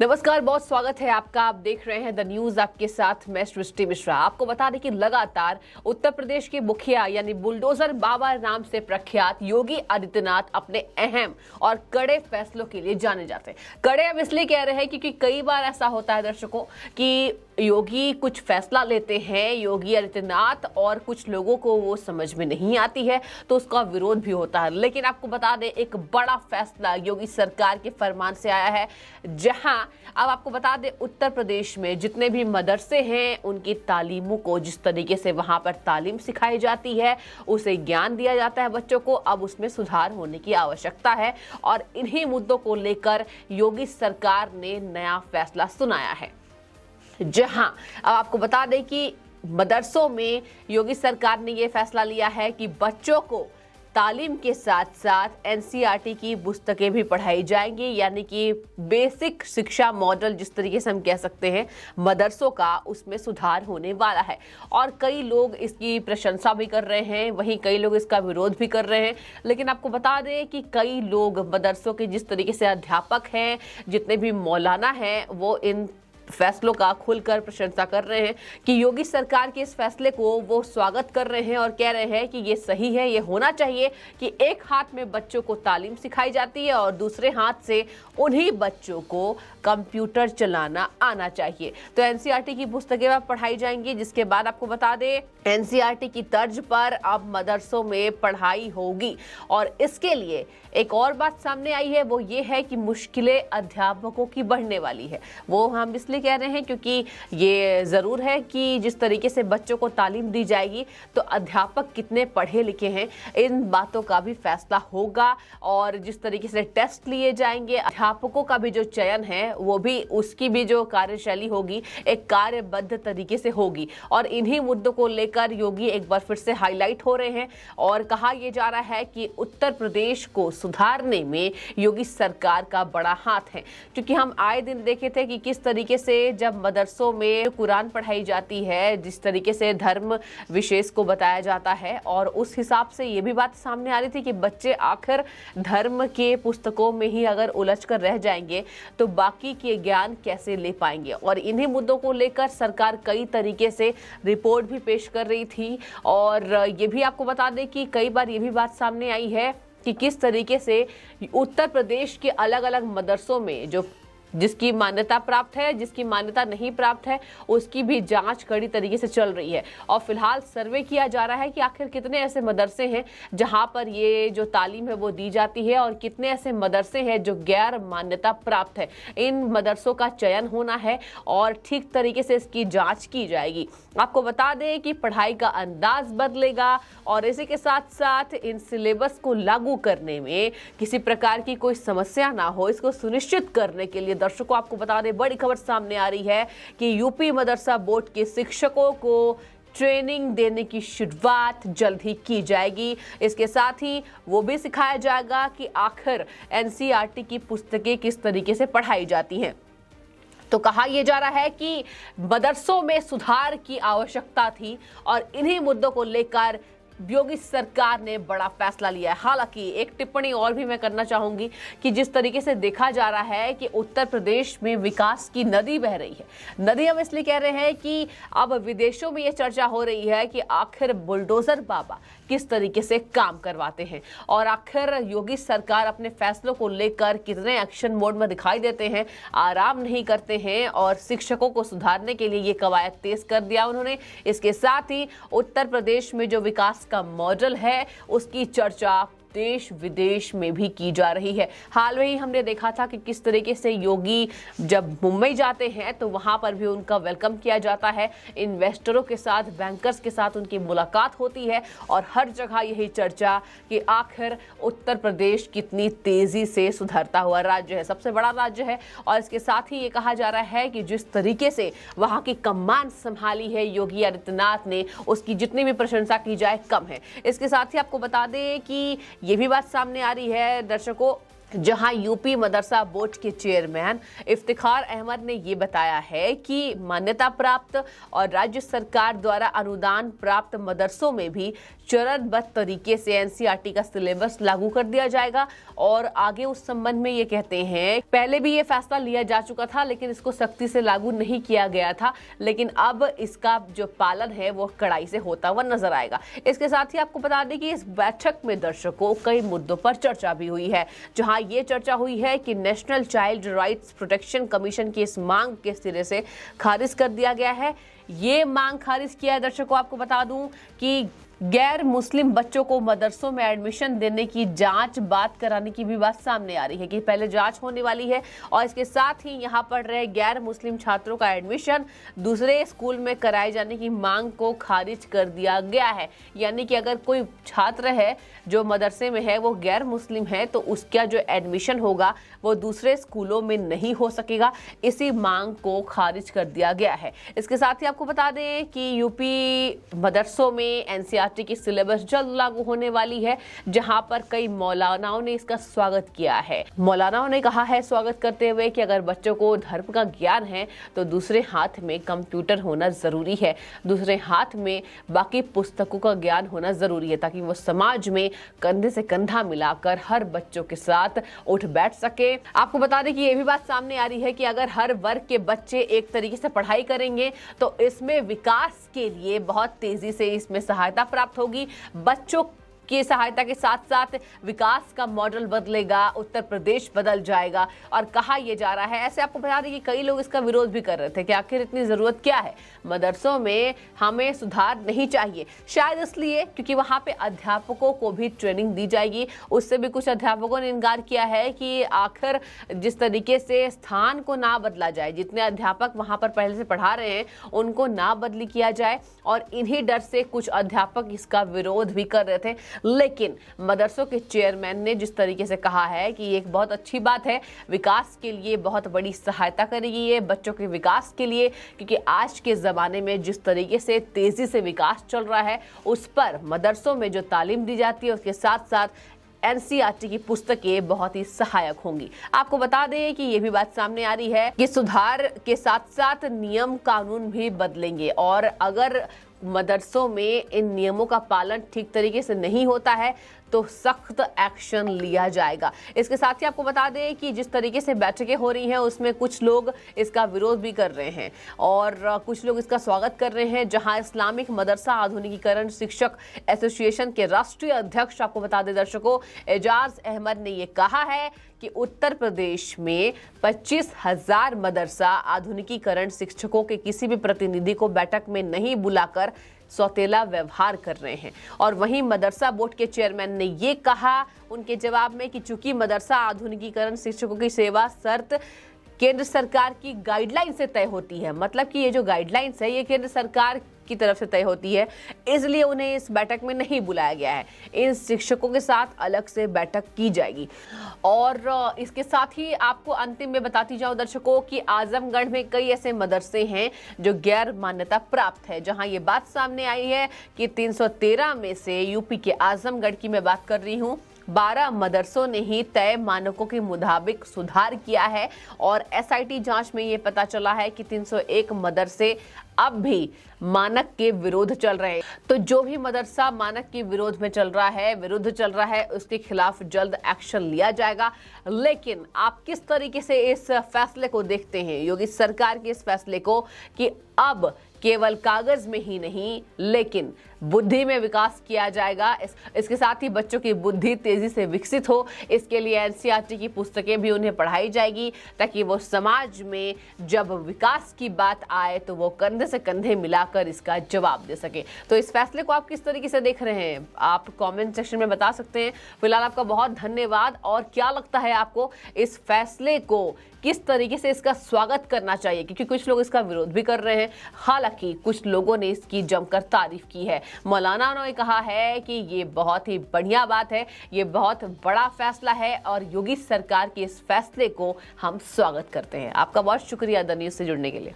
नमस्कार, बहुत स्वागत है आपका। आप देख रहे हैं द न्यूज, आपके साथ मैं सृष्टि मिश्रा। आपको बता दें कि लगातार उत्तर प्रदेश के मुखिया यानी बुलडोजर बाबा नाम से प्रख्यात योगी आदित्यनाथ अपने अहम और कड़े फैसलों के लिए जाने जाते हैं। कड़े हम इसलिए कह रहे हैं क्योंकि कई बार ऐसा होता है दर्शकों कि योगी कुछ फैसला लेते हैं योगी आदित्यनाथ और कुछ लोगों को वो समझ में नहीं आती है तो उसका विरोध भी होता है। लेकिन आपको बता दें एक बड़ा फैसला योगी सरकार के फरमान से आया है, जहां अब आपको बता दें उत्तर प्रदेश में जितने भी मदरसे हैं उनकी तालीमों को जिस तरीके से वहां पर तालीम सिखाई जाती है, उसे ज्ञान दिया जाता है बच्चों को, अब उसमें सुधार होने की आवश्यकता है। और इन्हीं मुद्दों को लेकर योगी सरकार ने नया फैसला सुनाया है। जहां अब आपको बता दें कि मदरसों में योगी सरकार ने यह फैसला लिया है कि बच्चों को तालीम के साथ साथ एनसीईआरटी की पुस्तकें भी पढ़ाई जाएंगी, यानी कि बेसिक शिक्षा मॉडल जिस तरीके से हम कह सकते हैं मदरसों का, उसमें सुधार होने वाला है। और कई लोग इसकी प्रशंसा भी कर रहे हैं, वहीं कई लोग इसका विरोध भी कर रहे हैं। लेकिन आपको बता दें कि कई लोग मदरसों के जिस तरीके से अध्यापक हैं, जितने भी मौलाना हैं, वो इन फैसलों का खुलकर प्रशंसा कर रहे हैं कि योगी सरकार के इस फैसले को वो स्वागत कर रहे हैं और कह रहे हैं कि ये सही है। ये होना चाहिए कि एक हाथ में बच्चों को तालीम सिखाई जाती है और दूसरे हाथ से उन्हीं बच्चों को कंप्यूटर चलाना आना चाहिए। तो एनसीईआरटी की पुस्तकें पढ़ाई जाएंगी, जिसके बाद आपको बता दें एनसीईआरटी की तर्ज पर अब मदरसों में पढ़ाई होगी। और इसके लिए एक और बात सामने आई है, वो ये है कि मुश्किलें अध्यापकों की बढ़ने वाली है। वो हम इसलिए कह रहे हैं क्योंकि ये जरूर है कि जिस तरीके से बच्चों को तालीम दी जाएगी तो अध्यापक कितने पढ़े लिखे हैं इन बातों का भी फैसला होगा। और जिस तरीके से टेस्ट लिए जाएंगे, अध्यापकों का भी जो चयन है वो भी, उसकी भी जो कार्यशैली होगी एक कार्यबद्ध तरीके से होगी। और इन्हीं मुद्दों को लेकर योगी एक बार फिर से हाईलाइट हो रहे हैं और कहा यह जा रहा है कि उत्तर प्रदेश को सुधारने में योगी सरकार का बड़ा हाथ है। क्योंकि हम आए दिन देखे थे कि किस तरीके से जब मदरसों में कुरान पढ़ाई जाती है, जिस तरीके से धर्म विशेष को बताया जाता है, और उस हिसाब से ये भी बात सामने आ रही थी कि बच्चे आखिर धर्म के पुस्तकों में ही अगर उलझ कर रह जाएंगे तो बाकी के ज्ञान कैसे ले पाएंगे। और इन्हीं मुद्दों को लेकर सरकार कई तरीके से रिपोर्ट भी पेश कर रही थी। और ये भी आपको बता दें कि कई बार ये भी बात सामने आई है कि किस तरीके से उत्तर प्रदेश के अलग अलग मदरसों में जो जिसकी मान्यता प्राप्त है, जिसकी मान्यता नहीं प्राप्त है, उसकी भी जांच कड़ी तरीके से चल रही है। और फिलहाल सर्वे किया जा रहा है कि आखिर कितने ऐसे मदरसे हैं जहां पर ये जो तालीम है वो दी जाती है और कितने ऐसे मदरसे हैं जो गैर मान्यता प्राप्त है। इन मदरसों का चयन होना है और ठीक तरीके से इसकी जांच की जाएगी। आपको बता दें कि पढ़ाई का अंदाज बदलेगा और इसी के साथ साथ इन सिलेबस को लागू करने में किसी प्रकार की कोई समस्या ना हो, इसको सुनिश्चित करने के लिए दर्शकों आपको बता दें बड़ी खबर सामने आ रही है कि यूपी मदरसा बोर्ड के शिक्षकों को ट्रेनिंग देने की शुरुआत जल्द ही की जाएगी। इसके साथ ही वो भी सिखाया जाएगा कि आखिर एनसीईआरटी की पुस्तकें किस तरीके से पढ़ाई जाती हैं। तो कहा यह जा रहा है कि मदरसों में सुधार की आवश्यकता थी और इन्हीं मुद्दों को लेकर योगी सरकार ने बड़ा फैसला लिया है। हालांकि एक टिप्पणी और भी मैं करना चाहूंगी कि जिस तरीके से देखा जा रहा है कि उत्तर प्रदेश में विकास की नदी बह रही है। नदी हम इसलिए कह रहे हैं कि अब विदेशों में ये चर्चा हो रही है कि आखिर बुलडोजर बाबा किस तरीके से काम करवाते हैं और आखिर योगी सरकार अपने फैसलों को लेकर कितने एक्शन मोड में दिखाई देते हैं, आराम नहीं करते हैं और शिक्षकों को सुधारने के लिए ये कवायद तेज कर दिया उन्होंने। इसके साथ ही उत्तर प्रदेश में जो विकास का मॉडल है उसकी चर्चा देश विदेश में भी की जा रही है। हाल में ही हमने देखा था कि किस तरीके से योगी जब मुंबई जाते हैं तो वहां पर भी उनका वेलकम किया जाता है, इन्वेस्टरों के साथ, बैंकर्स के साथ उनकी मुलाकात होती है और हर जगह यही चर्चा कि आखिर उत्तर प्रदेश कितनी तेजी से सुधरता हुआ राज्य है, सबसे बड़ा राज्य है। और इसके साथ ही ये कहा जा रहा है कि जिस तरीके से वहां की कमान संभाली है योगी आदित्यनाथ ने, उसकी जितनी भी प्रशंसा की जाए कम है। इसके साथ ही आपको बता दें कि ये भी बात सामने आ रही है दर्शकों जहां यूपी मदरसा बोर्ड के चेयरमैन इफ्तिखार अहमद ने ये बताया है कि मान्यता प्राप्त और राज्य सरकार द्वारा अनुदान प्राप्त मदरसों में भी चरणबद्ध तरीके से एनसीईआरटी का सिलेबस लागू कर दिया जाएगा। और आगे उस संबंध में ये कहते हैं, पहले भी ये फैसला लिया जा चुका था लेकिन इसको सख्ती से लागू नहीं किया गया था, लेकिन अब इसका जो पालन है वो कड़ाई से होता हुआ नजर आएगा। इसके साथ ही आपको बता दें कि इस बैठक में दर्शकों कई मुद्दों पर चर्चा भी हुई है, जहां ये चर्चा हुई है कि national child rights protection commission की इस मांग के सिरे से खारिज कर दिया गया है। ये मांग खारिज किया है दर्शकों, आपको बता दूं कि गैर मुस्लिम बच्चों को मदरसों में एडमिशन देने की जांच बात कराने की भी बात सामने आ रही है कि पहले जांच होने वाली है और इसके साथ ही यहां पढ़ रहे गैर मुस्लिम छात्रों का एडमिशन दूसरे स्कूल में कराए जाने की मांग को खारिज कर दिया गया है। यानी कि अगर कोई छात्र है जो मदरसे में है वो गैर मुस्लिम है तो उसका जो एडमिशन होगा वो दूसरे स्कूलों में नहीं हो सकेगा। इसी मांग को खारिज कर दिया गया है। इसके साथ ही आपको बता दें कि यूपी मदरसों में एनसीईआरटी की सिलेबस जल्द लागू होने वाली है, जहां पर कई मौलानाओं ने इसका स्वागत किया है। मौलानाओं ने कहा है स्वागत करते हुए कि अगर बच्चों को धर्म का ज्ञान है तो दूसरे हाथ में कंप्यूटर होना जरूरी है, दूसरे हाथ में बाकी पुस्तकों का ज्ञान होना जरूरी है, ताकि वो समाज में कंधे से कंधा मिलाकर हर बच्चों के साथ उठ बैठ सके। आपको बता दें कि ये भी बात सामने आ रही है कि अगर हर वर्ग के बच्चे एक तरीके से पढ़ाई करेंगे तो इसमें विकास के लिए बहुत तेजी से इसमें सहायता प्राप्त होगी। बच्चों की सहायता के साथ साथ विकास का मॉडल बदलेगा, उत्तर प्रदेश बदल जाएगा। और कहा यह जा रहा है, ऐसे आपको बता दें कि कई लोग इसका विरोध भी कर रहे थे कि आखिर इतनी जरूरत क्या है, मदरसों में हमें सुधार नहीं चाहिए। शायद इसलिए क्योंकि वहां पे अध्यापकों को भी ट्रेनिंग दी जाएगी। उससे भी कुछ अध्यापकों ने इनकार किया है कि आखिर जिस तरीके से स्थान को ना बदला जाए, जितने अध्यापक वहां पर पहले से पढ़ा रहे हैं उनको ना बदली किया जाए, और इन्हीं डर से कुछ अध्यापक इसका विरोध भी कर रहे थे। लेकिन मदरसों के चेयरमैन ने जिस तरीके से कहा है कि ये एक बहुत अच्छी बात है, विकास के लिए बहुत बड़ी सहायता करेगी ये बच्चों के विकास के लिए, क्योंकि आज के ज़माने में जिस तरीके से तेज़ी से विकास चल रहा है उस पर मदरसों में जो तालीम दी जाती है उसके साथ साथ एनसीईआरटी की पुस्तकें बहुत ही सहायक होंगी। आपको बता दें कि ये भी बात सामने आ रही है कि सुधार के साथ साथ नियम कानून भी बदलेंगे, और अगर मदरसों में इन नियमों का पालन ठीक तरीके से नहीं होता है तो सख्त एक्शन लिया जाएगा। इसके साथ ही आपको बता दें कि जिस तरीके से बैठकें हो रही हैं उसमें कुछ लोग इसका विरोध भी कर रहे हैं और कुछ लोग इसका स्वागत कर रहे हैं। जहां इस्लामिक मदरसा आधुनिकीकरण शिक्षक एसोसिएशन के राष्ट्रीय अध्यक्ष, आपको बता दें दर्शकों, एजाज अहमद ने ये कहा है कि उत्तर प्रदेश में 25,000 मदरसा आधुनिकीकरण शिक्षकों के किसी भी प्रतिनिधि को बैठक में नहीं बुलाकर सौतेला व्यवहार कर रहे हैं। और वहीं मदरसा बोर्ड के चेयरमैन ने ये कहा उनके जवाब में कि चूंकि मदरसा आधुनिकीकरण शिक्षकों की सेवा शर्त केंद्र सरकार की गाइडलाइन से तय होती है, मतलब कि ये जो गाइडलाइंस है ये केंद्र सरकार की तरफ से तय होती है, इसलिए उन्हें इस बैठक में नहीं बुलाया गया है। इन शिक्षकों के साथ अलग से बैठक की जाएगी। और इसके साथ ही आपको अंतिम में बताती जाऊं दर्शकों कि आजमगढ़ में कई ऐसे मदरसे हैं जो गैर मान्यता प्राप्त है, जहां ये बात सामने आई है कि 313 में से यूपी के आजमगढ़ की मैं बात कर रही हूं, 12 मदरसों ने ही तय मानकों के मुताबिक सुधार किया है। और एसआईटी जांच में ये पता चला है कि 301 मदरसे अब भी मानक के विरोध चल रहे हैं। तो जो भी मदरसा मानक के विरोध में चल रहा है, विरुद्ध चल रहा है, उसके खिलाफ जल्द एक्शन लिया जाएगा। लेकिन आप किस तरीके से इस फैसले को देखते हैं, योगी सरकार के इस फैसले को, कि अब केवल कागज में ही नहीं लेकिन बुद्धि में विकास किया जाएगा। इसके साथ ही बच्चों की बुद्धि तेजी से विकसित हो, इसके लिए एनसीईआरटी की पुस्तकें भी उन्हें पढ़ाई जाएगी, ताकि वो समाज में जब विकास की बात आए तो वो कंधे से कंधे मिलाकर इसका जवाब दे सके। तो इस फैसले को आप किस तरीके से देख रहे हैं, आप कमेंट सेक्शन में बता सकते हैं। फिलहाल आपका बहुत धन्यवाद। और क्या लगता है आपको इस फैसले को किस तरीके से इसका स्वागत करना चाहिए, क्योंकि कुछ लोग इसका विरोध भी कर रहे हैं, हालांकि कुछ लोगों ने इसकी जमकर तारीफ की है। मौलाना ने कहा है कि ये बहुत ही बढ़िया बात है, ये बहुत बड़ा फैसला है और योगी सरकार के इस फैसले को हम स्वागत करते हैं। आपका बहुत शुक्रिया द न्यूज़ से जुड़ने के लिए।